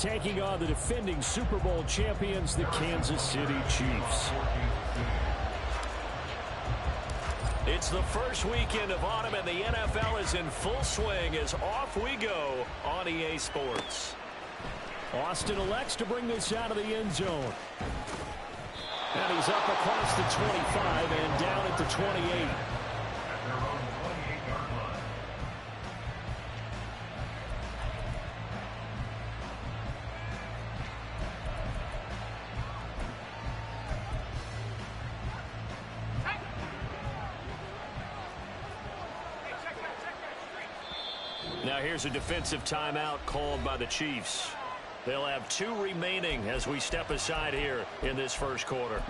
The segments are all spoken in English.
taking on the defending Super Bowl champions, the Kansas City Chiefs. It's the first weekend of autumn, and the NFL is in full swing as off we go on EA Sports. Austin elects to bring this out of the end zone. And he's up across the 25 and down at the 28. Now here's a defensive timeout called by the Chiefs. They'll have 2 remaining as we step aside here in this first quarter.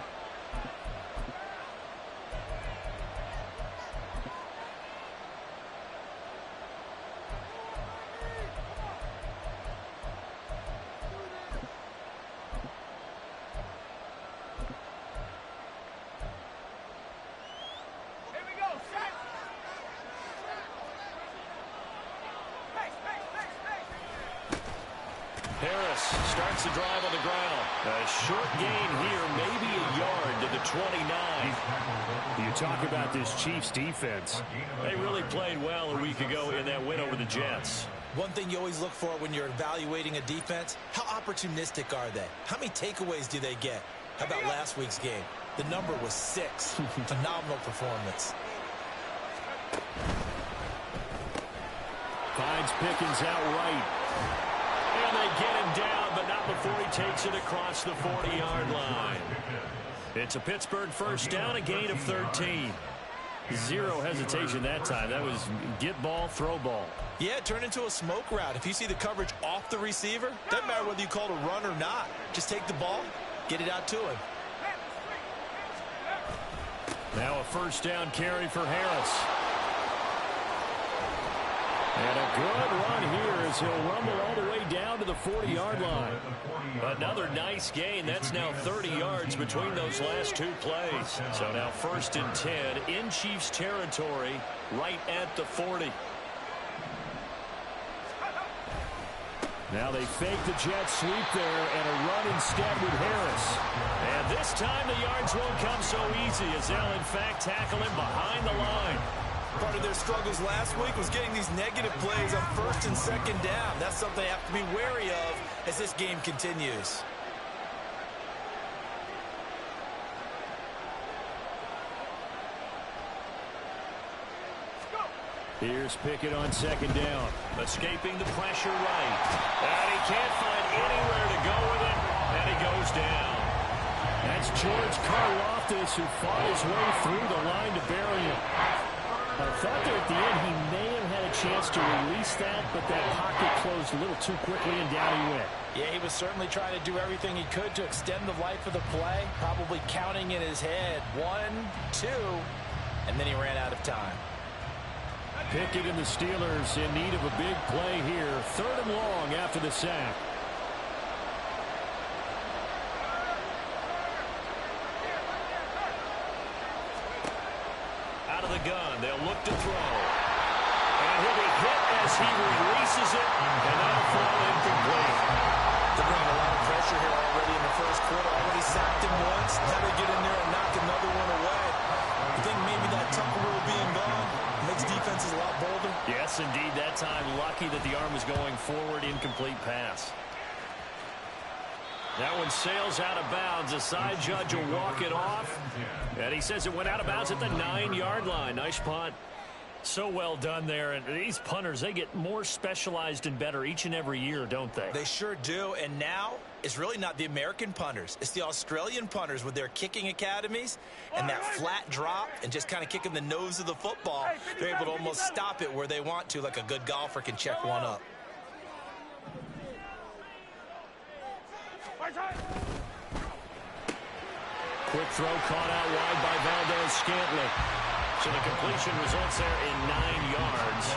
Starts the drive on the ground. A short gain here, maybe a yard to the 29. You talk about this Chiefs defense. They really played well a week ago in that win over the Jets. One thing you always look for when you're evaluating a defense, how opportunistic are they? How many takeaways do they get? How about last week's game? The number was 6. Phenomenal performance. Finds Pickens outright. And they get him down, but not before he takes it across the 40-yard line. It's a Pittsburgh first down, a gain of 13. Zero hesitation that time. That was get ball, throw ball. Yeah, it turned into a smoke route. If you see the coverage off the receiver, doesn't matter whether you call it a run or not. Just take the ball, get it out to him. Now a first down carry for Harris. And a good run here as he'll rumble all the way down to the 40-yard line. Another nice gain. That's now 30 yards between those last 2 plays. So now 1st and 10 in Chiefs territory right at the 40. Now they fake the jet sweep there and a run instead with Harris. And this time the yards won't come so easy as they'll in fact tackle him behind the line. Part of their struggles last week was getting these negative plays on 1st and 2nd down. That's something they have to be wary of as this game continues. Here's Pickett on 2nd down. Escaping the pressure right. And he can't find anywhere to go with it. And he goes down. That's George Karlaftis who fought his way through the line to bury him. I thought there at the end he may have had a chance to release that, but that pocket closed a little too quickly and down he went. Yeah, he was certainly trying to do everything he could to extend the life of the play, probably counting in his head 1, 2, and then he ran out of time. Pickett and the Steelers in need of a big play here. 3rd and long after the sack. Out of the gun, they'll look to throw. And he'll be hit as he releases it, and that'll fall incomplete. They're bringing a lot of pressure here already in the first quarter. Already sacked him once. Now they get in there and knock another one away. I think maybe that Tucker rule being gone makes defenses a lot bolder. Yes, indeed. That time, lucky that the arm was going forward, incomplete pass. That one sails out of bounds. The side judge will walk it off. And he says it went out of bounds at the 9-yard line. Nice punt. So well done there. And these punters, they get more specialized and better each and every year, don't they? They sure do. And now it's really not the American punters. It's the Australian punters with their kicking academies and that flat drop and just kind of kicking the nose of the football. They're able to almost stop it where they want to, like a good golfer can check one up. Quick throw caught out wide by Valdez-Scantling. So the completion results there in 9 yards.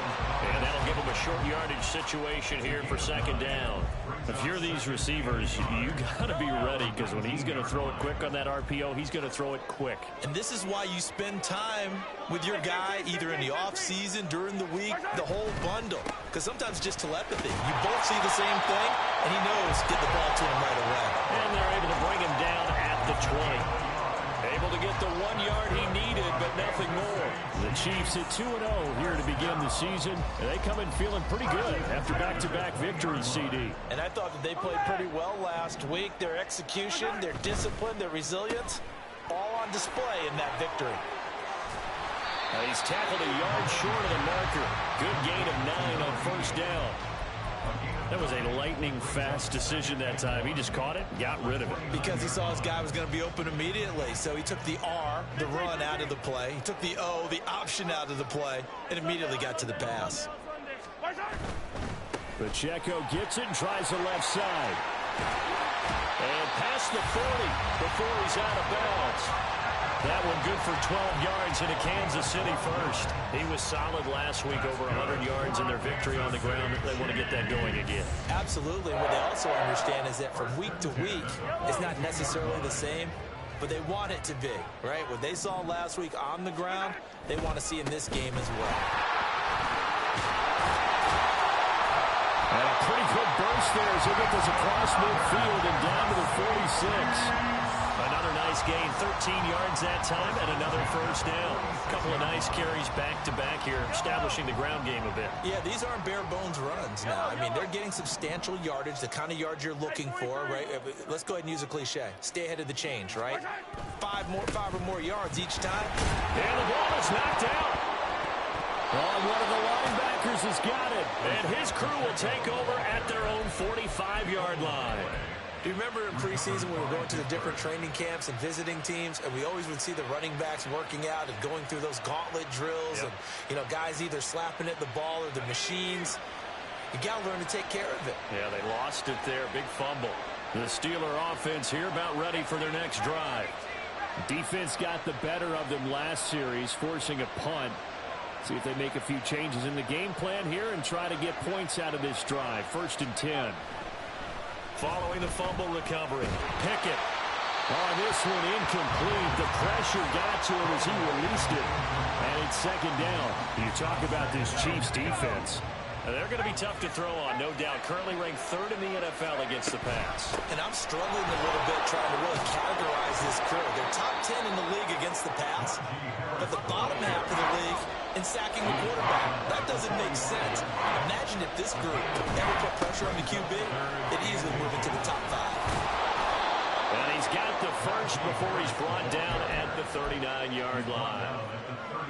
And that'll give them a short yardage situation here for 2nd down. If you're these receivers, you got to be ready because when he's going to throw it quick on that RPO, he's going to throw it quick. And this is why you spend time with your guy either in the offseason, during the week, the whole bundle. Because sometimes just telepathy. You both see the same thing, and he knows get the ball to him right away. And they're able to bring him down at the 20. Able to get the 1 yard he needed, but nothing more. The Chiefs at 2-0 here to begin the season, and they come in feeling pretty good after back-to-back victories, CD. And I thought that they played pretty well last week. Their execution, their discipline, their resilience, all on display in that victory. He's tackled a yard short of the marker. Good gain of 9 on first down. That was a lightning-fast decision that time. He just caught it, got rid of it. Because he saw his guy was going to be open immediately. So he took the R, the run, out of the play. He took the O, the option, out of the play, and immediately got to the pass. Pacheco gets it and tries the left side. And past the 40 before he's out of bounds. That one good for 12 yards into Kansas City first. He was solid last week, over 100 yards in their victory on the ground. They want to get that going again. Absolutely. What they also understand is that from week to week, it's not necessarily the same, but they want it to be, right? What they saw last week on the ground, they want to see in this game as well. And a pretty good burst there as he gets us across midfield and down to the 46. Another nice gain, 13 yards that time, and another first down. A couple of nice carries back-to-back here, establishing the ground game a bit. Yeah, these aren't bare-bones runs now. I mean, they're getting substantial yardage, the kind of yards you're looking for, right? Let's go ahead and use a cliche. Stay ahead of the change, right? Five or more yards each time. And the ball is knocked out. Oh, one of the linebackers has got it. And his crew will take over at their own 45-yard line. Do you remember in preseason when we were going to the different training camps and visiting teams, and we always would see the running backs working out and going through those gauntlet drills, and, you know, guys either slapping at the ball or the machines. You got to learn to take care of it. Yeah, they lost it there. Big fumble. The Steeler offense here about ready for their next drive. Defense got the better of them last series, forcing a punt. See if they make a few changes in the game plan here and try to get points out of this drive. 1st and 10. Following the fumble recovery, Pickett. Oh, this one incomplete. The pressure got to him as he released it. And it's 2nd down. You talk about this Chiefs defense. They're going to be tough to throw on, no doubt. Currently ranked 3rd in the NFL against the pass. And I'm struggling a little bit trying to really categorize this crew. They're top 10 in the league against the pass, but the bottom half of the league in sacking the quarterback. That doesn't make sense. Imagine if this group ever put pressure on the QB, it'd easily move into the top 5. And he's got the first before he's brought down at the 39-yard line.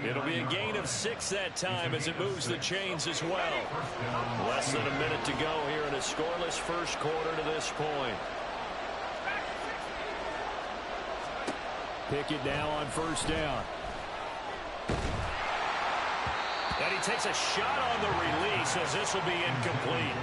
It'll be a gain of 6 that time as it moves the chains as well. Less than a minute to go here in a scoreless first quarter to this point. Pickett now on 1st down. And he takes a shot on the release as this will be incomplete.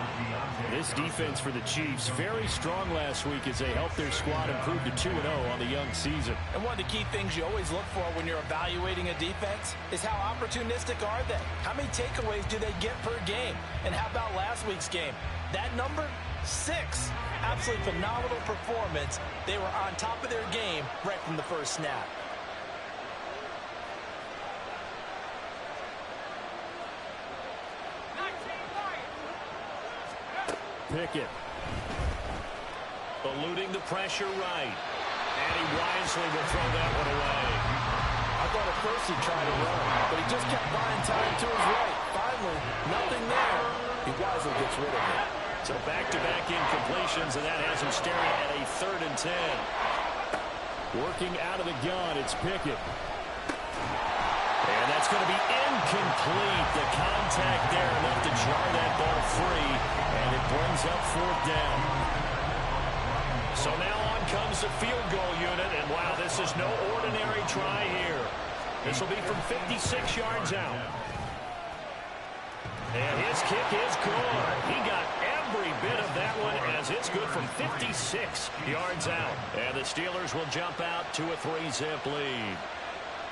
This defense for the Chiefs, very strong last week as they helped their squad improve to 2-0 on the young season. And one of the key things you always look for when you're evaluating a defense is how opportunistic are they? How many takeaways do they get per game? And how about last week's game? That number, 6. Absolutely phenomenal performance. They were on top of their game right from the first snap. Pickett. Eluding the pressure right. And he wisely will throw that one away. I thought at first he tried to run, but he just kept buying time to his right. Finally, nothing there. He wisely gets rid of it. So back-to-back incompletions, and that has him staring at a 3rd and 10. Working out of the gun, it's Pickett. And that's going to be incomplete. The contact there enough to jar that ball free, and it brings up 4th down. So now on comes the field goal unit, and wow, this is no ordinary try here. This will be from 56 yards out. And his kick is good. He got every bit of that one as it's good from 56 yards out. And the Steelers will jump out to a 3-zip lead.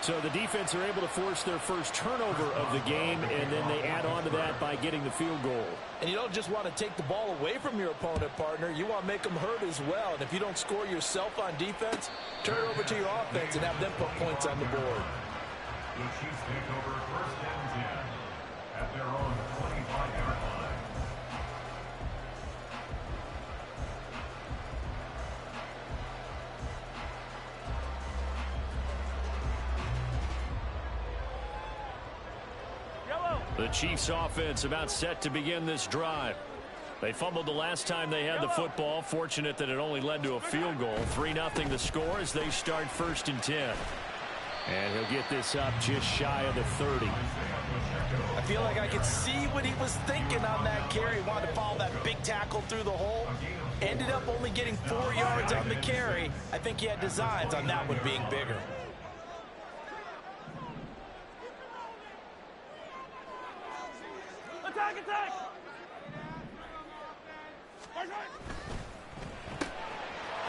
So the defense are able to force their first turnover of the game, and then they add on to that by getting the field goal. And you don't just want to take the ball away from your opponent, partner. You want to make them hurt as well. And if you don't score yourself on defense, turn it over to your offense and have them put points on the board. The Chiefs take over 1st and 10 at their own 25-yard line. The Chiefs offense about set to begin this drive. They fumbled the last time they had the football. Fortunate that it only led to a field goal. 3-0 the score as they start 1st and 10. And he'll get this up just shy of the 30. I feel like I could see what he was thinking on that carry. He wanted to follow that big tackle through the hole. Ended up only getting 4 yards on the carry. I think he had designs on that one being bigger. Attack, attack!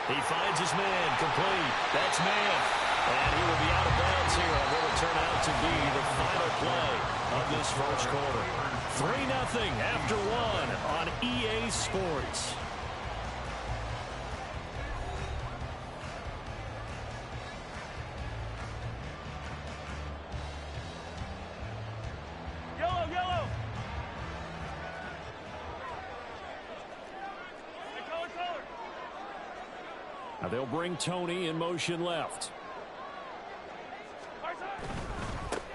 He finds his man, complete. That's man. And he will be out of bounds here on what will turn out to be the final play of this first quarter. 3-0 after 1 on EA Sports. Yellow, yellow! Hey, color, color! Now they'll bring Tony in motion left.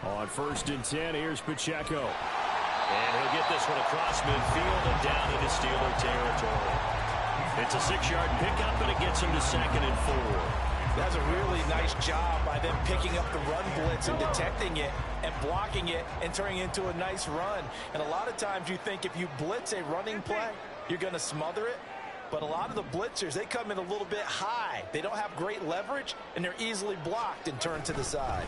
On 1st and 10, here's Pacheco. And he'll get this one across midfield and down into Steeler territory. It's a 6-yard pickup, and it gets him to 2nd and 4. That's a really nice job by them picking up the run blitz and detecting it and blocking it and turning it into a nice run. And a lot of times you think if you blitz a running play, you're going to smother it. But a lot of the blitzers, they come in a little bit high. They don't have great leverage, and they're easily blocked and turned to the side.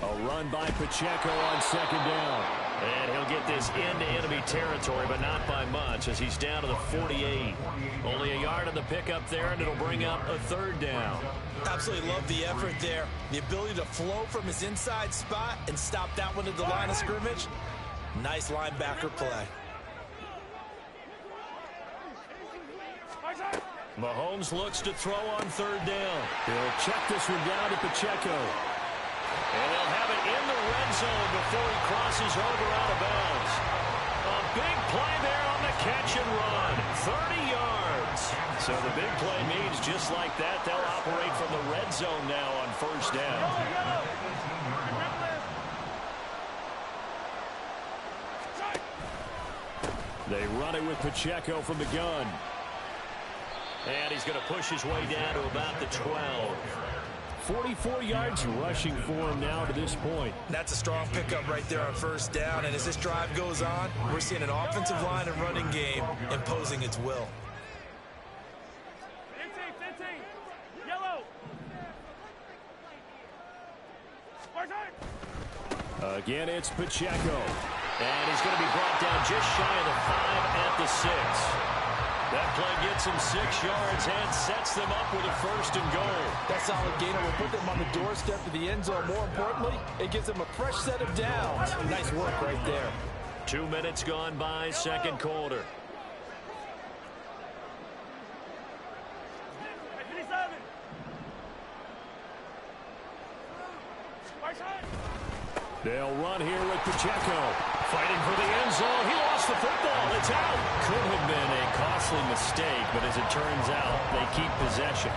A run by Pacheco on 2nd down. And he'll get this into enemy territory, but not by much as he's down to the 48. Only a yard on the pickup there, and it'll bring up a 3rd down. Absolutely love the effort there. The ability to flow from his inside spot and stop that one at the line of scrimmage. Nice linebacker play. Mahomes looks to throw on 3rd down. He'll check this one down to Pacheco. And they'll have it in the red zone before he crosses over out of bounds. A big play there on the catch and run. 30 yards. So the big play means just like that, they'll operate from the red zone now on 1st down. They run it with Pacheco from the gun. And he's going to push his way down to about the 12. 44 yards rushing for him now to this point. That's a strong pickup right there on 1st down. And as this drive goes on, we're seeing an offensive line and running game imposing its will. 15, yellow! Again, it's Pacheco. And he's going to be brought down just shy of the 5 at the 6. That play gets him 6 yards and sets them up with a 1st and goal. That solid gainer will put them on the doorstep to the end zone. More importantly, it gives them a fresh set of downs. Nice work right there. 2 minutes gone by, 2nd quarter. They'll run here with Pacheco. Fighting for the end zone. He lost the football. It's out. Could have been a costly mistake, but as it turns out, they keep possession.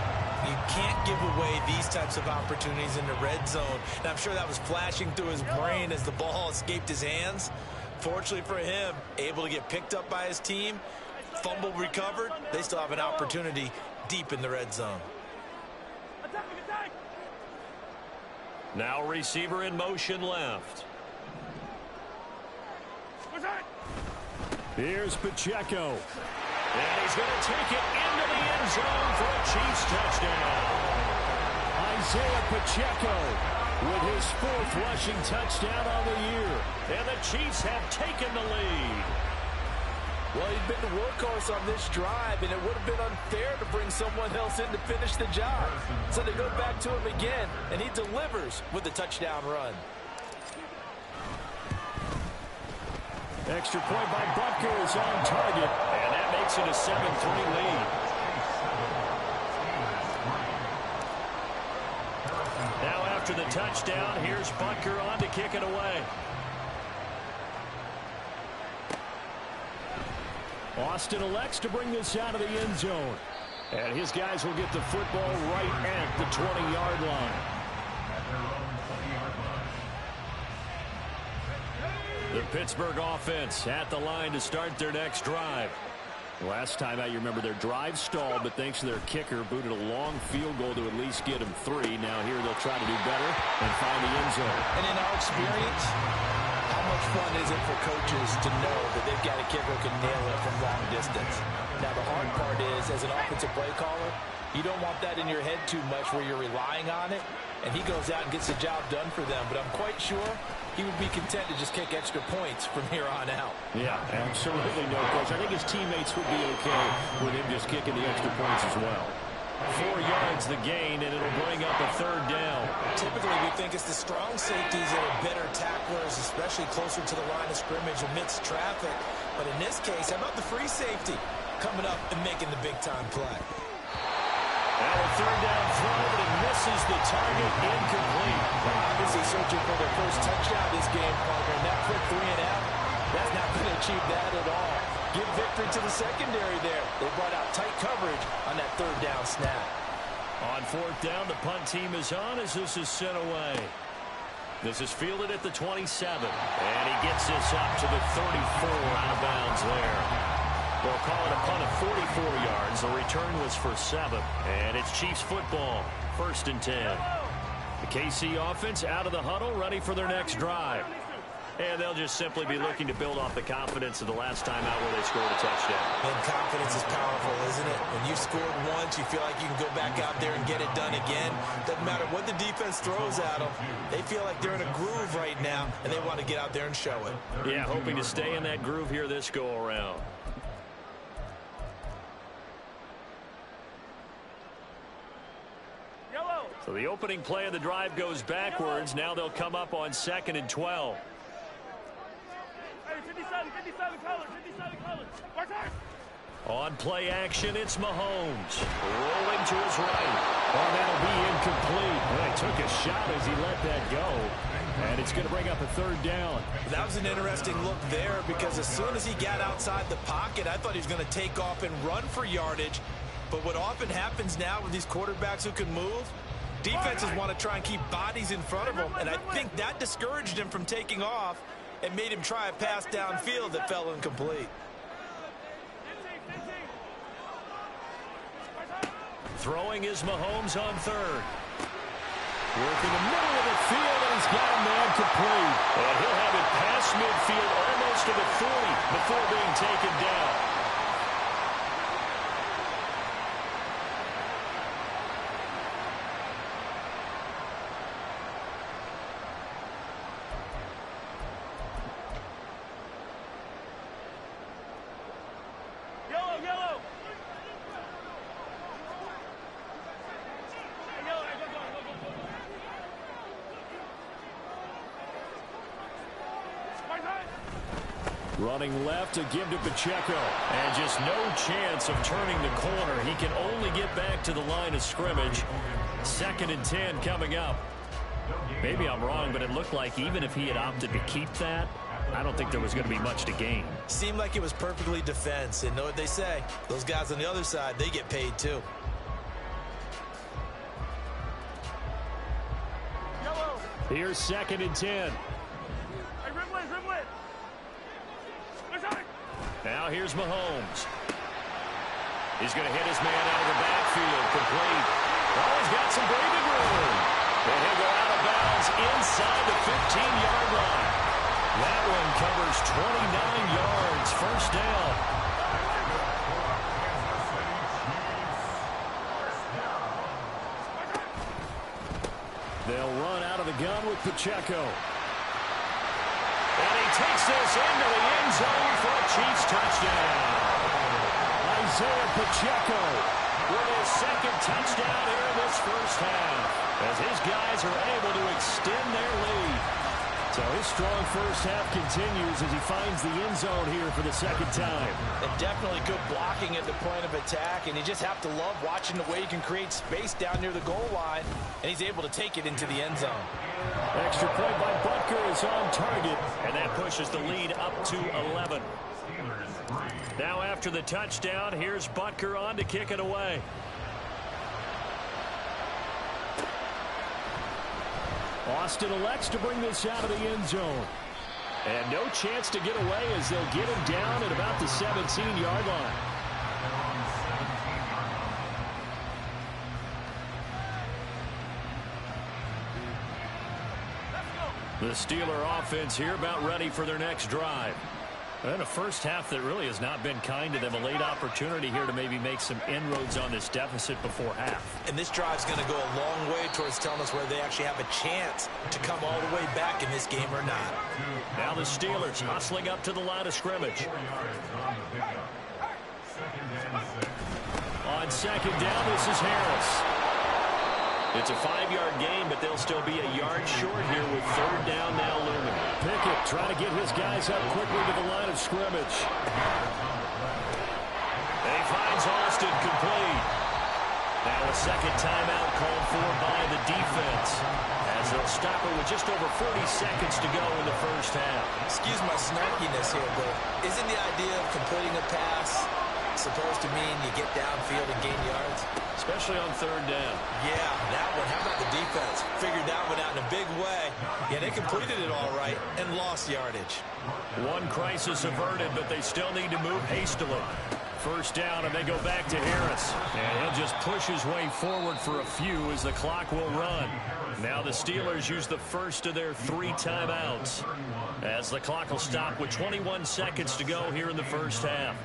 You can't give away these types of opportunities in the red zone. And I'm sure that was flashing through his brain as the ball escaped his hands. Fortunately for him, able to get picked up by his team, fumble recovered. They still have an opportunity deep in the red zone. Now receiver in motion left. Here's Pacheco. And he's going to take it into the end zone for a Chiefs touchdown. Isaiah Pacheco with his 4th rushing touchdown on the year. And the Chiefs have taken the lead. Well, he'd been the workhorse on this drive, and it would have been unfair to bring someone else in to finish the job. So they go back to him again, and he delivers with the touchdown run. Extra point by Butker is on target, and that makes it a 7-3 lead. Now after the touchdown, here's Butker on to kick it away. Austin elects to bring this out of the end zone. And his guys will get the football right at the 20-yard line. The Pittsburgh offense at the line to start their next drive. Last time out, you remember their drive stalled, but thanks to their kicker, booted a long field goal to at least get them 3. Now here they'll try to do better and find the end zone. And in our experience, how much fun is it for coaches to know that they've got a kicker who can nail it from long distance? Now the hard part is, as an offensive play caller, you don't want that in your head too much where you're relying on it, and he goes out and gets the job done for them. But I'm quite sure he would be content to just kick extra points from here on out. Yeah, absolutely no question. I think his teammates would be okay with him just kicking the extra points as well. 4 yards the gain, and it'll bring up a 3rd down. Typically, we think it's the strong safeties that are better tacklers, especially closer to the line of scrimmage amidst traffic. But in this case, how about the free safety coming up and making the big-time play? Now a 3rd down throw, but it misses the target, incomplete. Obviously searching for their first touchdown this game, partner. And that quick 3 and out, that's not going to achieve that at all. Give victory to the secondary there. They brought out tight coverage on that 3rd down snap. On 4th down, the punt team is on as this is sent away. This is fielded at the 27, and he gets this up to the 34 out of bounds there. They'll call it a punt of 44 yards. The return was for 7, and it's Chiefs football, 1st and 10. The KC offense out of the huddle, ready for their next drive. And they'll just simply be looking to build off the confidence of the last time out where they scored a touchdown. And confidence is powerful, isn't it? When you scored once, you feel like you can go back out there and get it done again. Doesn't matter what the defense throws at them. They feel like they're in a groove right now, and they want to get out there and show it. Yeah, hoping to stay in that groove here this go-around. So the opening play of the drive goes backwards. Now they'll come up on 2nd and 12. Hey, 57 colors. On play action, it's Mahomes. Rolling to his right. Oh, that'll be incomplete. Well, he took a shot as he let that go. And it's going to bring up a 3rd down. That was an interesting look there because as soon as he got outside the pocket, I thought he was going to take off and run for yardage. But what often happens now with these quarterbacks who can move, defenses want to try and keep bodies in front of him, and I think that discouraged him from taking off and made him try a pass downfield that fell incomplete. Throwing is Mahomes on 3rd. Working the middle of the field, and he's got a man complete. And he'll have it past midfield, almost to the 40, before being taken down. Yellow. Running left to give to Pacheco. And just no chance of turning the corner. He can only get back to the line of scrimmage. 2nd and 10 coming up. Maybe I'm wrong, but it looked like even if he had opted to keep that, I don't think there was going to be much to gain. Seemed like it was perfectly defense, and know what they say. Those guys on the other side, they get paid too. Yellow. Here's 2nd and 10. Hey, Rimley. Now here's Mahomes. He's going to hit his man out of the backfield. Complete. Oh, he's got some breathing room. And he'll go out of bounds inside the 15-yard line. That one covers 29 yards. 1st down. They'll run out of the gun with Pacheco. And he takes this into the end zone for a Chiefs touchdown. Isaiah Pacheco With his 2nd touchdown here in this 1st half, as his guys are able to extend their lead. So his strong 1st half continues as he finds the end zone here for the 2nd time. And definitely good blocking at the point of attack, and you just have to love watching the way he can create space down near the goal line, and he's able to take it into the end zone. Extra point by Butker is on target. And that pushes the lead up to 11. Now after the touchdown, here's Butker on to kick it away. Austin elects to bring this out of the end zone. And no chance to get away as they'll get him down at about the 17-yard line. The Steeler offense here about ready for their next drive. And a first half that really has not been kind to them. A late opportunity here to maybe make some inroads on this deficit before half. And this drive's going to go a long way towards telling us whether they actually have a chance to come all the way back in this game or not. Now the Steelers hustling up to the line of scrimmage. On second down, this is Harris. It's a 5-yard gain, but they'll still be a yard short here with third down now looming. Pickett trying to get his guys up quickly to the line of scrimmage. He finds Austin complete. Now a second timeout called for by the defense, as they'll stop it with just over 40 seconds to go in the first half. Excuse my snarkiness here, but isn't the idea of completing a pass supposed to mean you get downfield and gain yards? Especially on third down. Yeah, that one. How about the defense? Figured that one out in a big way. Yeah, they completed it all right and lost yardage. One crisis averted, but they still need to move hastily. First down, and they go back to Harris. And he'll just push his way forward for a few as the clock will run. Now the Steelers use the first of their 3 timeouts, as the clock will stop with 21 seconds to go here in the first half.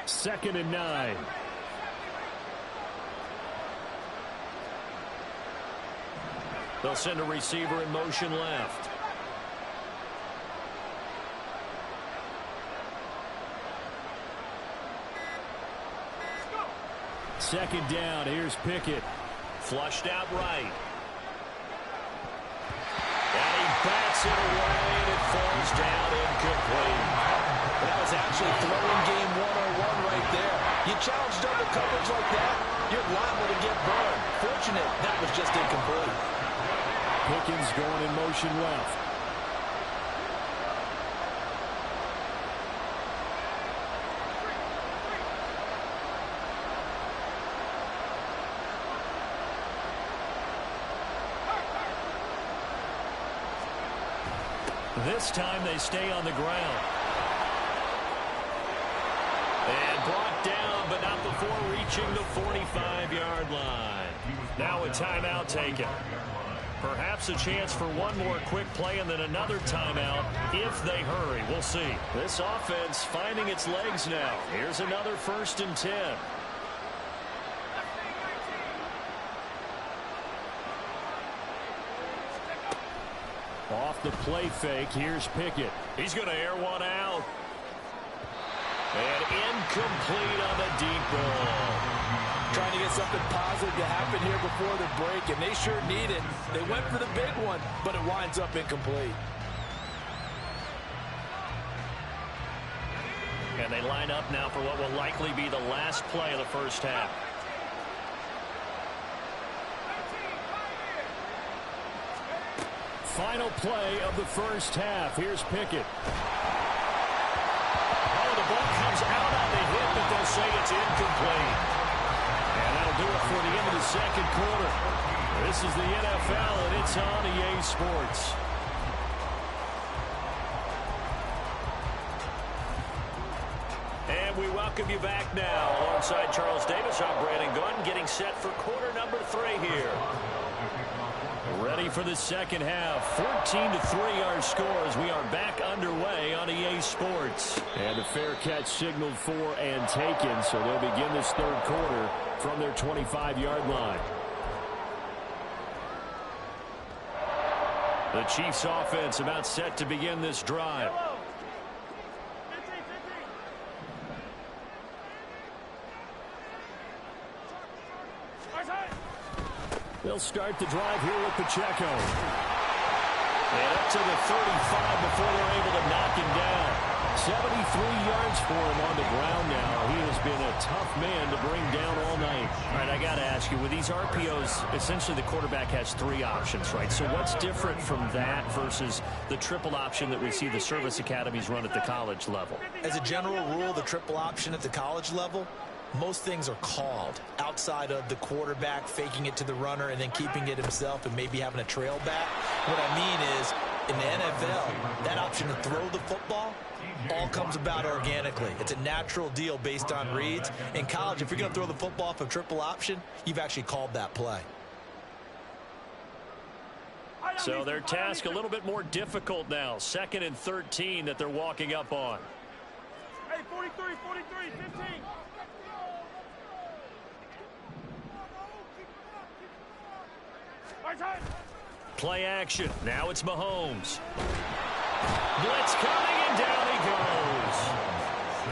Second and 9. They'll send a receiver in motion left. Second down. Here's Pickett. Flushed out right. And he bats it away, and it falls down incomplete. That was actually throwing game 101 right there. You challenge double coverage like that, you're liable to get burned. Fortunate that was just incomplete. Pickens going in motion left. This time they stay on the ground. And brought down, but not before reaching the 45-yard line. Now a timeout taken. Perhaps a chance for one more quick play and then another timeout if they hurry. We'll see. This offense finding its legs now. Here's another 1st and 10. Off the play fake, here's Pickett. He's going to air one out. And incomplete on the deep ball. Trying to get something positive to happen here before the break, and they sure need it. They went for the big one, but it winds up incomplete. And they line up now for what will likely be the last play of the first half. Final play of the first half. Here's Pickett. Oh, the ball comes out on the hit, but they'll say it's incomplete. And that'll do it for the end of the second quarter. This is the NFL, and it's on EA Sports. And we welcome you back now. Alongside Charles Davis, I'm Brandon Gunn, getting set for quarter number 3 here. Ready for the second half. 14-3 our scores. We are back underway on EA Sports. And a fair catch signaled for and taken, so they'll begin this third quarter from their 25-yard line. The Chiefs offense about set to begin this drive. They'll start the drive here with Pacheco. And up to the 35 before they're able to knock him down. 73 yards for him on the ground now. He has been a tough man to bring down all night. All right, I got to ask you, with these RPOs, essentially the quarterback has 3 options, right? So what's different from that versus the triple option that we see the service academies run at the college level? As a general rule, the triple option at the college level, most things are called outside of the quarterback faking it to the runner and then keeping it himself and maybe having a trail back. What I mean is, in the NFL, that option to throw the football all comes about organically. It's a natural deal based on reads. In college, if you're going to throw the football off a triple option, you've actually called that play. So their task a little bit more difficult now. 2nd and 13 that they're walking up on. Hey, 43, 15. My time. Play action. Now it's Mahomes. Blitz coming, and down he goes.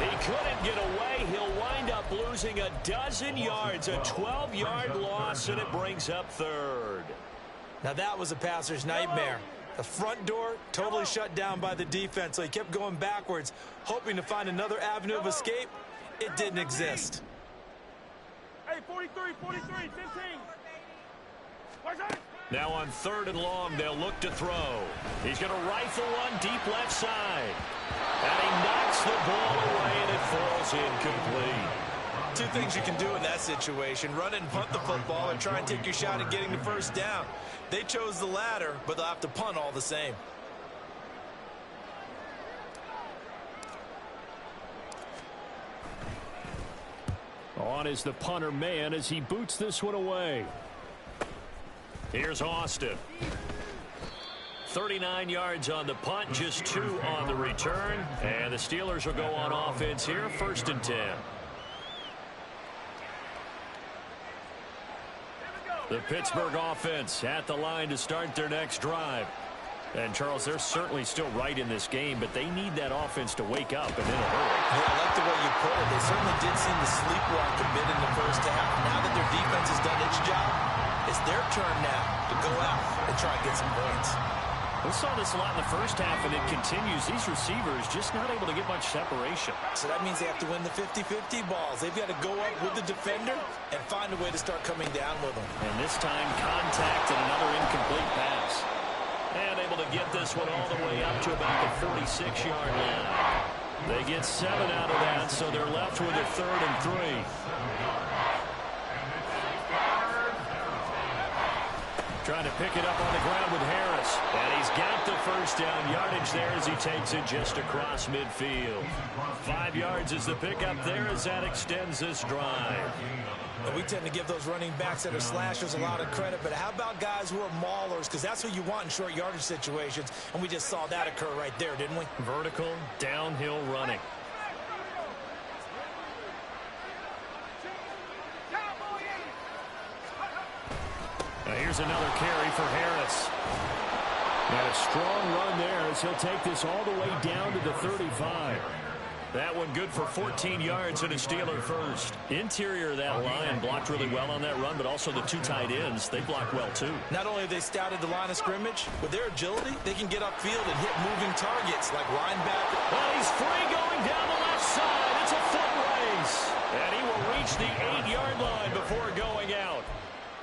He couldn't get away. He'll wind up losing a dozen yards, a 12-yard loss, and it brings up 3rd. Now that was a passer's nightmare. The front door totally shut down by the defense, so he kept going backwards, hoping to find another avenue of escape. It didn't exist. Hey, 43, 15. My time. Now on 3rd and long, they'll look to throw. He's going to rifle one deep left side. And he knocks the ball away, and it falls incomplete. 2 things you can do in that situation: run and punt the football, or try and take your shot at getting the first down. They chose the latter, but they'll have to punt all the same. On is the punter man as he boots this one away. Here's Austin. 39 yards on the punt, just 2 on the return. And the Steelers will go on offense here, 1st and 10. The Pittsburgh offense at the line to start their next drive. And, Charles, they're certainly still right in this game, but they need that offense to wake up and in a hurry. Yeah, I like the way you put it. They certainly did seem to sleepwalk a bit in the first half. Now that their defense has done its job, it's their turn now to go out and try and get some points. We saw this a lot in the first half, and it continues. These receivers just not able to get much separation. So that means they have to win the 50-50 balls. They've got to go up with the defender and find a way to start coming down with them. And this time, contact and another incomplete pass. And able to get this one all the way up to about the 46-yard line. They get 7 out of that, so they're left with a 3rd and 3. Trying to pick it up on the ground with Harris. And he's got the first down yardage there as he takes it just across midfield. 5 yards is the pickup there as that extends this drive. And we tend to give those running backs that are slashers a lot of credit, but how about guys who are maulers? Because that's who you want in short yardage situations, and we just saw that occur right there, didn't we? Vertical, downhill running. Now here's another carry for Harris. And a strong run there as he'll take this all the way down to the 35. That one good for 14 yards and a Steeler first. Interior of that line blocked really well on that run, but also the 2 tight ends, they blocked well too. Not only have they scouted the line of scrimmage, with their agility, they can get upfield and hit moving targets like linebacker. Well, he's free going down the left side. It's a foot race. And he will reach the 8-yard line before going out.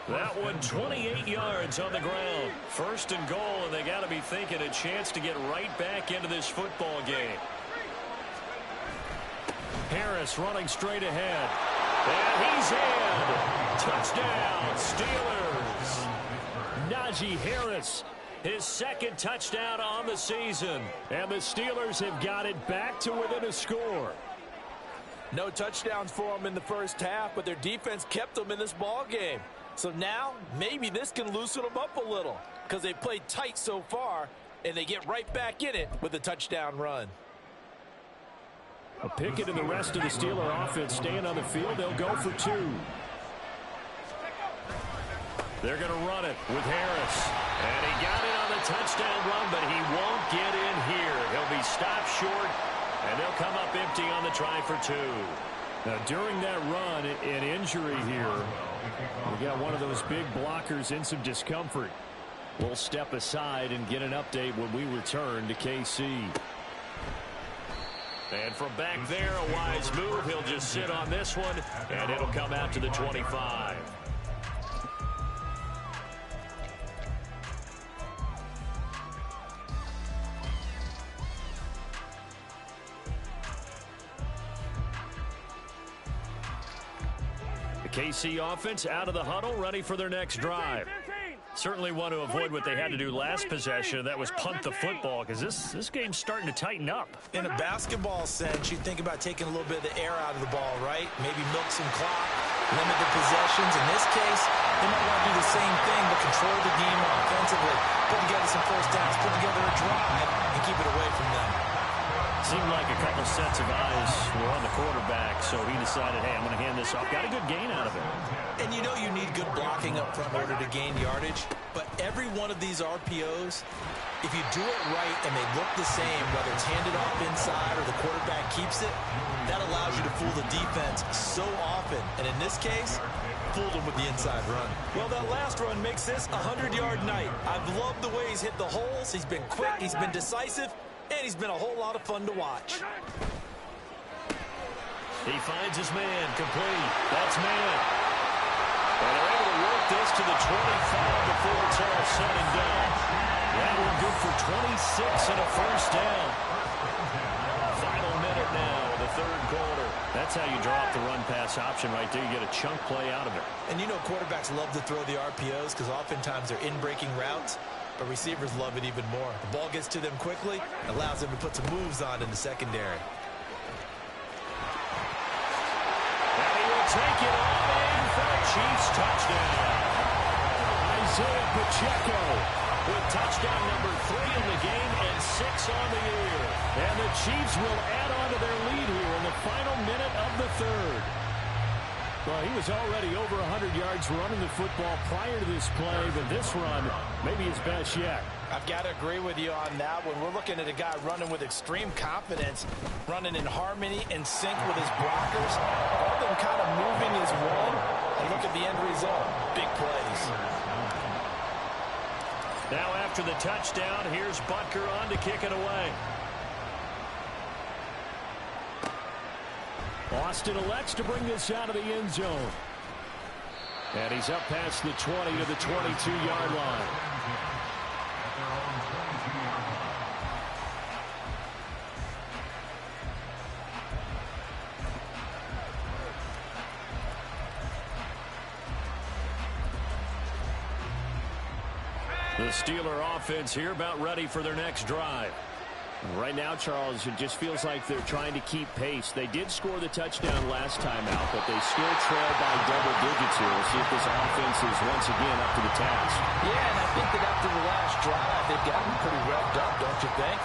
That one 28 yards on the ground. 1st and goal, and they got to be thinking a chance to get right back into this football game. Harris running straight ahead. And he's in. Touchdown, Steelers. Najee Harris, his 2nd touchdown on the season. And the Steelers have got it back to within a score. No touchdowns for them in the first half, but their defense kept them in this ball game. So now, maybe this can loosen them up a little because they played tight so far, and they get right back in it with a touchdown run. Pickett and the rest of the Steeler offense staying on the field. They'll go for 2. They're going to run it with Harris. And he got it on the touchdown run, but he won't get in here. He'll be stopped short, and they'll come up empty on the try for 2. Now, during that run, an injury here. We got one of those big blockers in some discomfort. We'll step aside and get an update when we return to KC. And from back there, a wise move. He'll just sit on this one, and it'll come out to the 25. The KC offense out of the huddle, ready for their next drive. Certainly want to avoid what they had to do last possession. That was punt the football, because this game's starting to tighten up. In a basketball sense, you think about taking a little bit of the air out of the ball, right? Maybe milk some clock, limit the possessions. In this case, they might want to do the same thing, but control the game offensively, put together some first downs, put together a drive, and keep it away from them. Seemed like a couple sets of eyes were on the quarterback, so he decided, hey, I'm going to hand this off. Got a good gain out of it. And you know you need good blocking up front in order to gain yardage, but every one of these RPOs, if you do it right and they look the same, whether it's handed off inside or the quarterback keeps it, that allows you to fool the defense so often. And in this case, fooled him with the inside run. Well, that last run makes this a 100-yard night. I've loved the way he's hit the holes. He's been quick, he's been decisive, and he's been a whole lot of fun to watch. He finds his man, complete. That's man. And they're able to work this to the 25 before it's all said and done. That will good for 26 and a first down. Final minute now of the third quarter. That's how you draw up the run-pass option right there. You get a chunk play out of it. And you know quarterbacks love to throw the RPOs because oftentimes they're in-breaking routes, but receivers love it even more. The ball gets to them quickly, allows them to put some moves on in the secondary. And he will take it all in for a Chiefs touchdown. Isaiah Pacheco with touchdown number 3 in the game and 6 on the year. And the Chiefs will add on to their lead here in the final minute of the third. Well, he was already over 100 yards running the football prior to this play, but this run may be his best yet. I've got to agree with you on that one. We're looking at a guy running with extreme confidence, running in harmony and sync with his blockers. All of them kind of moving his run. And look at the end result. Big plays. Now after the touchdown, here's Butker on to kick it away. Austin elects to bring this out of the end zone. And he's up past the 20 to the 22-yard line. The Steeler offense here about ready for their next drive. Right now, Charles, it just feels like they're trying to keep pace. They did score the touchdown last time out, but they still trail by double digits here. We'll see if this offense is once again up to the task. Yeah, and I think that after the last drive, they've gotten pretty revved up, don't you think?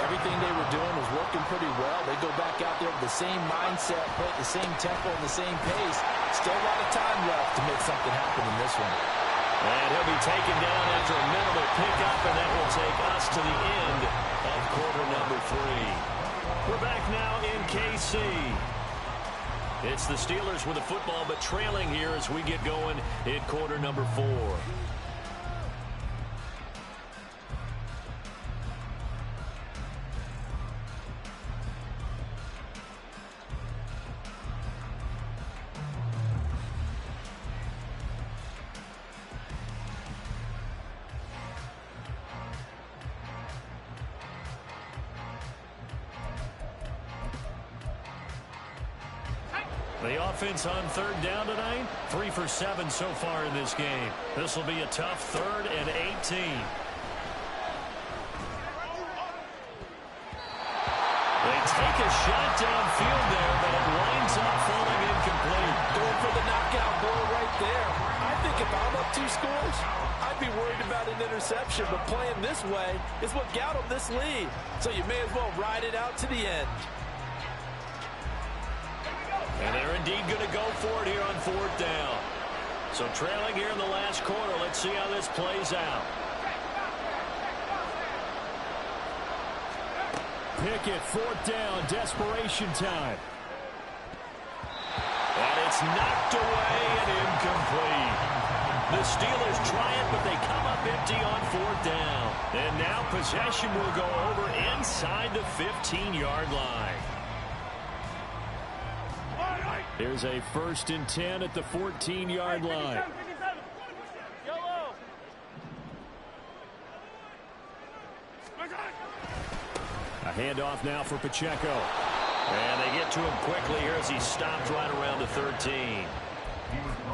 Everything they were doing was working pretty well. They go back out there with the same mindset, play at the same tempo and the same pace. Still a lot of time left to make something happen in this one. And he'll be taken down after a minimal pickup, and that will take us to the end of quarter number 3. We're back now in KC. It's the Steelers with the football, but trailing here as we get going in quarter number 4. The offense on third down tonight, 3 for 7 so far in this game. This will be a tough 3rd and 18. They take a shot downfield there, but it winds up falling incomplete. Going for the knockout blow right there. I think if I'm up 2 scores, I'd be worried about an interception, but playing this way is what got them this lead. So you may as well ride it out to the end. And they're indeed going to go for it here on 4th down. So trailing here in the last quarter. Let's see how this plays out. Pickett, 4th down, desperation time. And it's knocked away and incomplete. The Steelers try it, but they come up empty on 4th down. And now possession will go over inside the 15-yard line. Here's a 1st and 10 at the 14-yard line. Yellow. A handoff now for Pacheco. And they get to him quickly here as he stopped right around the 13.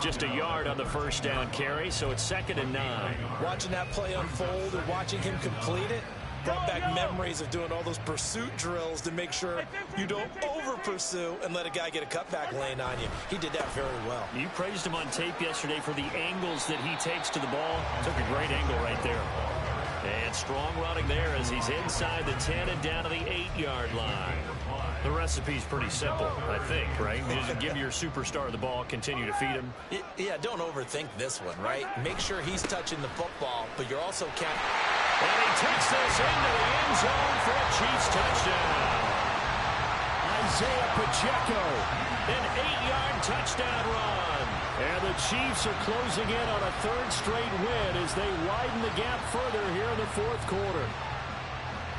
Just a yard on the 1st down carry, so it's 2nd and 9. Watching that play unfold and watching him complete it brought back memories of doing all those pursuit drills to make sure you don't over-pursue and let a guy get a cutback lane on you. He did that very well. You praised him on tape yesterday for the angles that he takes to the ball. Took a great angle right there. And strong running there as he's inside the 10 and down to the 8-yard line. The recipe's pretty simple, I think, right? You just give your superstar the ball, continue to feed him. Yeah, don't overthink this one, right? Make sure he's touching the football, but you're also counting. And he takes this into the end zone for a Chiefs touchdown. Isaiah Pacheco. An 8-yard touchdown run. And the Chiefs are closing in on a 3rd straight win as they widen the gap further here in the 4th quarter.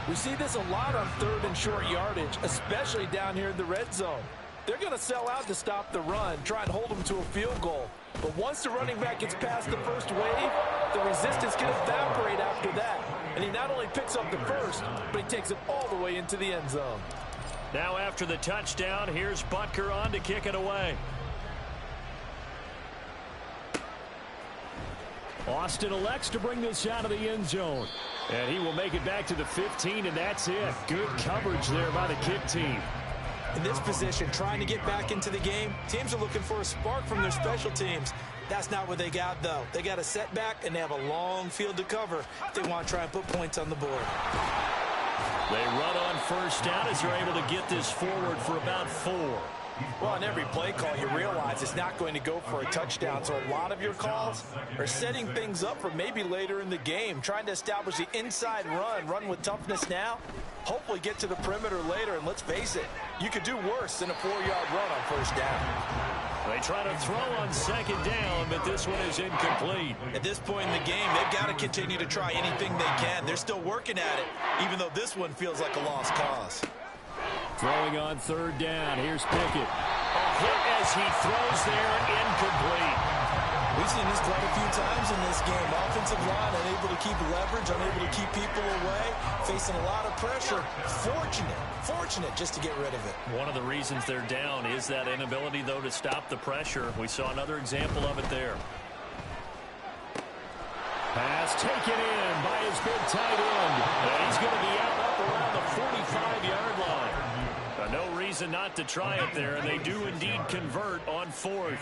We see this a lot on 3rd and short yardage, especially down here in the red zone. They're going to sell out to stop the run, try and hold them to a field goal. But once the running back gets past the first wave, the resistance can evaporate after that. And he not only picks up the first, but he takes it all the way into the end zone. Now after the touchdown, here's Butker on to kick it away. Austin elects to bring this out of the end zone. And he will make it back to the 15, and that's it. Good coverage there by the kick team. In this position, trying to get back into the game, teams are looking for a spark from their special teams. That's not what they got, though. They got a setback, and they have a long field to cover if they want to try and put points on the board. They run on 1st down as they're able to get this forward for about 4. Well, on every play call, you realize it's not going to go for a touchdown. So a lot of your calls are setting things up for maybe later in the game, trying to establish the inside run with toughness now, hopefully get to the perimeter later. And let's face it, you could do worse than a 4-yard run on 1st down. They try to throw on 2nd down, but this one is incomplete. At this point in the game, they've got to continue to try anything they can. They're still working at it, even though this one feels like a lost cause. Throwing on 3rd down. Here's Pickett. A hit as he throws there, incomplete. We've seen this quite a few times in this game. Offensive line unable to keep leverage, unable to keep people away, facing a lot of pressure. Fortunate just to get rid of it. One of the reasons they're down is that inability, though, to stop the pressure. We saw another example of it there. Pass taken in by his big tight end. And he's going to be out up around the 45-yard line. No reason not to try it there, and they do indeed convert on 4th.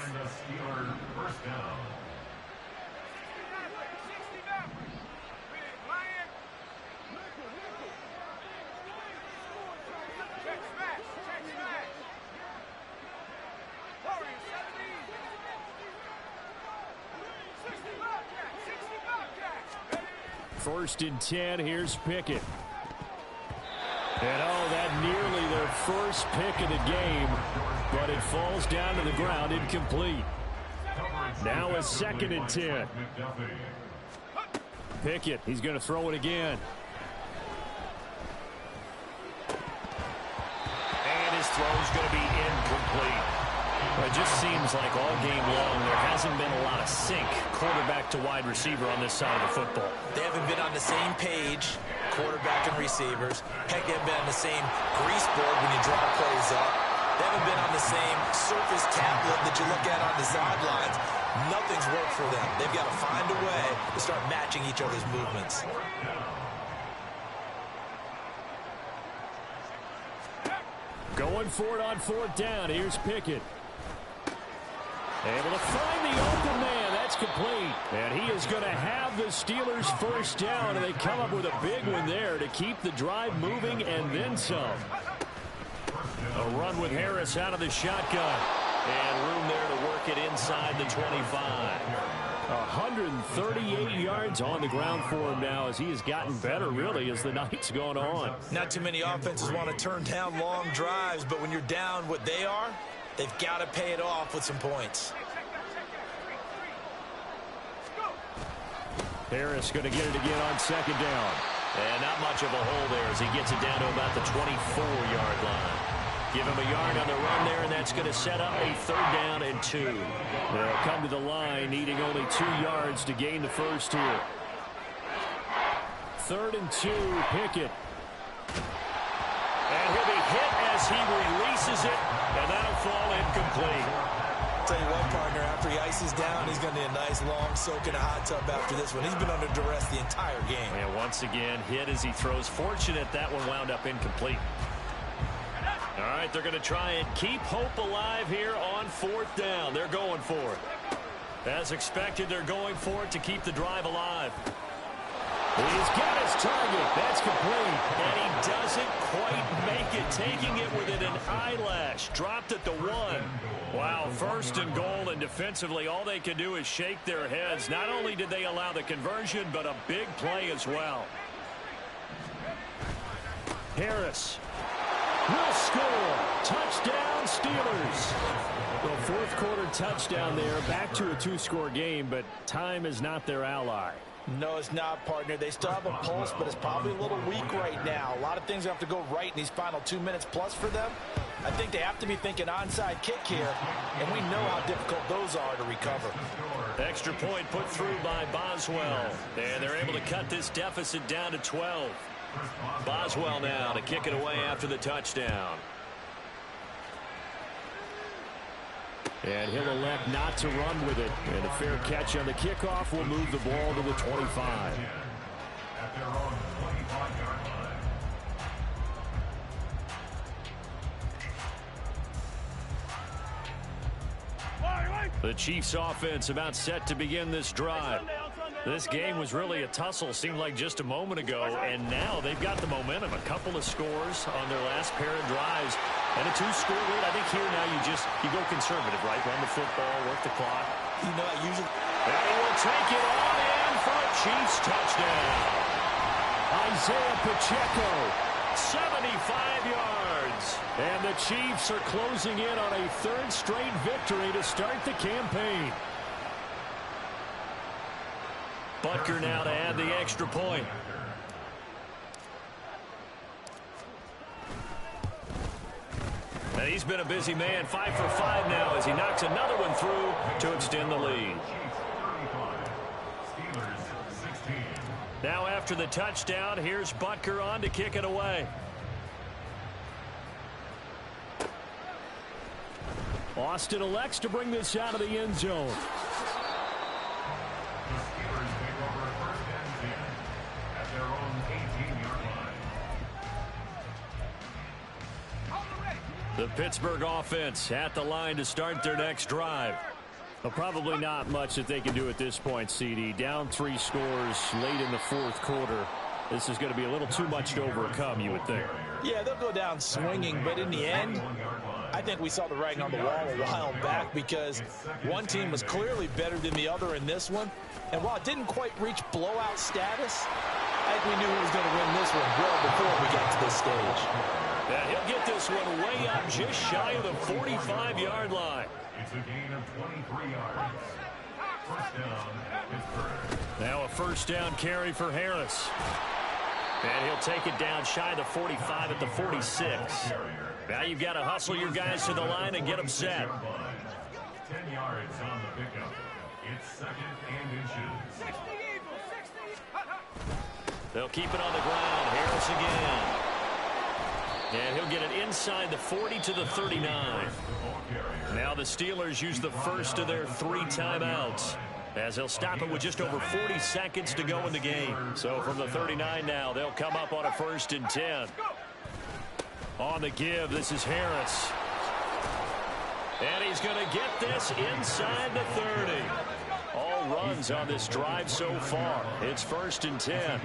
First and 10, here's Pickett. And oh, that nearly their first pick of the game, but it falls down to the ground incomplete. Now a 2nd and 10. Pickett, he's going to throw it again. And his throw's going to be incomplete. Well, it just seems like all game long there hasn't been a lot of sync quarterback to wide receiver on this side of the football. They haven't been on the same page, quarterback and receivers. Heck, they haven't been on the same grease board when you draw plays up. They haven't been on the same surface tablet that you look at on the sidelines. Nothing's worked for them. They've got to find a way to start matching each other's movements. Going for it on 4th down. Here's Pickett. Able to find the open man. That's complete. And he is going to have the Steelers 1st down, and they come up with a big one there to keep the drive moving and then some. A run with Harris out of the shotgun. And room there to work it inside the 25. 138 yards on the ground for him now as he has gotten better, really, as the night's gone on. Not too many offenses want to turn down long drives, but when you're down what they are, they've got to pay it off with some points. Harris going to get it again on 2nd down. And not much of a hole there as he gets it down to about the 24-yard line. Give him a yard on the run there, and that's going to set up a 3rd down and 2. They'll come to the line, needing only 2 yards to gain the first here. 3rd and 2, Pickett. And he'll be hit as he releases it, and that'll fall incomplete. Tell you what, partner, after he ices down, he's going to need a nice long soak in a hot tub after this one. He's been under duress the entire game. And once again, hit as he throws. Fortunate that one wound up incomplete. All right, they're going to try and keep hope alive here on 4th down. They're going for it. As expected, they're going for it to keep the drive alive. He's got his target. That's complete. And he doesn't quite make it, taking it within an eyelash. Dropped at the 1. Wow, 1st and goal, and defensively, all they can do is shake their heads. Not only did they allow the conversion, but a big play as well. Harris will score. Touchdown, Steelers. Well, 4th quarter touchdown there. Back to a 2-score game, but time is not their ally. No, it's not, partner. They still have a pulse, but it's probably a little weak right now. A lot of things have to go right in these final 2 minutes plus for them. I think they have to be thinking onside kick here, and we know how difficult those are to recover. Extra point put through by Boswell, and they're able to cut this deficit down to 12. Boswell now to kick it away after the touchdown. And he'll elect not to run with it. And a fair catch on the kickoff will move the ball to the 25. At their own 25-yard line. The Chiefs offense about set to begin this drive. This game was really a tussle, seemed like just a moment ago, and now they've got the momentum. A couple of scores on their last pair of drives, and a 2-score lead. I think here now you go conservative, right? Run the football, work the clock. You know, I usually... And he will take it on in for a Chiefs touchdown. Isaiah Pacheco, 75 yards. And the Chiefs are closing in on a 3rd straight victory to start the campaign. Butker now to add the extra point. And he's been a busy man, 5 for 5 now as he knocks another one through to extend the lead. Now after the touchdown, here's Butker on to kick it away. Austin elects to bring this out of the end zone. The Pittsburgh offense at the line to start their next drive. Well, probably not much that they can do at this point, CD. Down 3 scores late in the 4th quarter. This is going to be a little too much to overcome, you would think. Yeah, they'll go down swinging, but in the end, I think we saw the writing on the wall a while back because one team was clearly better than the other in this one. And while it didn't quite reach blowout status, I think we knew who was going to win this one well before we got to this stage. And he'll get this one way up just shy of the 45-yard line. It's a gain of 23 yards. First down, Pittsburgh. Now a 1st down carry for Harris. And he'll take it down shy of the 45 at the 46. Now you've got to hustle your guys to the line and get them set. 10 yards on the pickup. It's 2nd and inches. They'll keep it on the ground. Harris again. And he'll get it inside the 40 to the 39. Now the Steelers use the first of their 3 timeouts, as they'll stop it with just over 40 seconds to go in the game. So from the 39 now, they'll come up on a 1st and 10. On the give, this is Harris. And he's going to get this inside the 30. All runs on this drive so far. It's 1st and 10.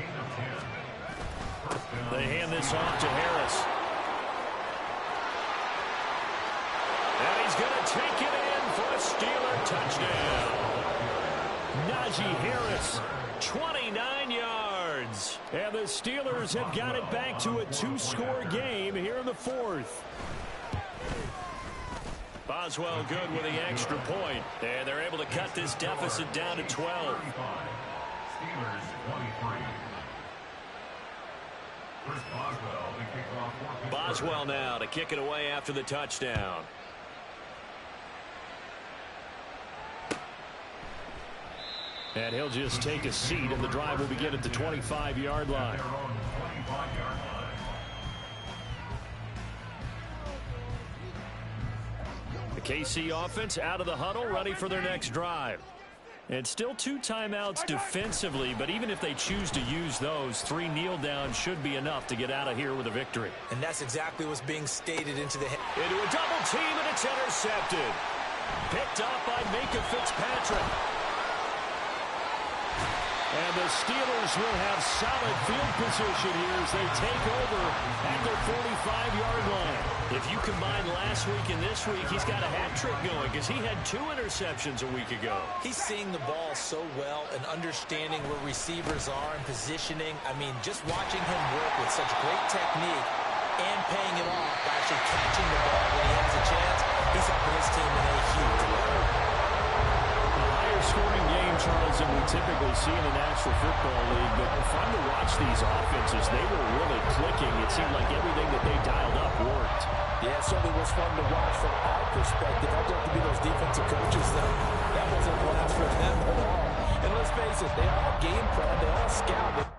They hand this off to Harris. And he's going to take it in for a Steeler touchdown. Najee Harris, 29 yards. and the Steelers have got it back to a 2-score game here in the 4th. Boswell good with the extra point, and they're able to cut this deficit down to 12. Steelers 23. Chris Boswell Boswell now to kick it away after the touchdown. And he'll just take a seat, and the drive will begin at the 25-yard line. The KC offense out of the huddle, ready for their next drive. And still 2 timeouts defensively, but even if they choose to use those, 3 kneel downs should be enough to get out of here with a victory. And that's exactly what's being stated into a double team, and it's intercepted. Picked up by Minka Fitzpatrick. And the Steelers will have solid field position here as they take over at their 45-yard line. If you combine last week and this week, he's got a hat trick going because he had 2 interceptions a week ago. He's seeing the ball so well and understanding where receivers are and positioning. I mean, just watching him work with such great technique and paying it off by actually catching the ball when he has a chance, he's helping his team in a huge way. Scoring game, Charles, than we typically see in the National Football League, but fun to watch these offenses. They were really clicking. It seemed like everything that they dialed up worked. Yeah, it certainly was fun to watch from our perspective. I'd love to be those defensive coaches, though. That wasn't a blast for them at all. And let's face it, they all game plan, they all scout.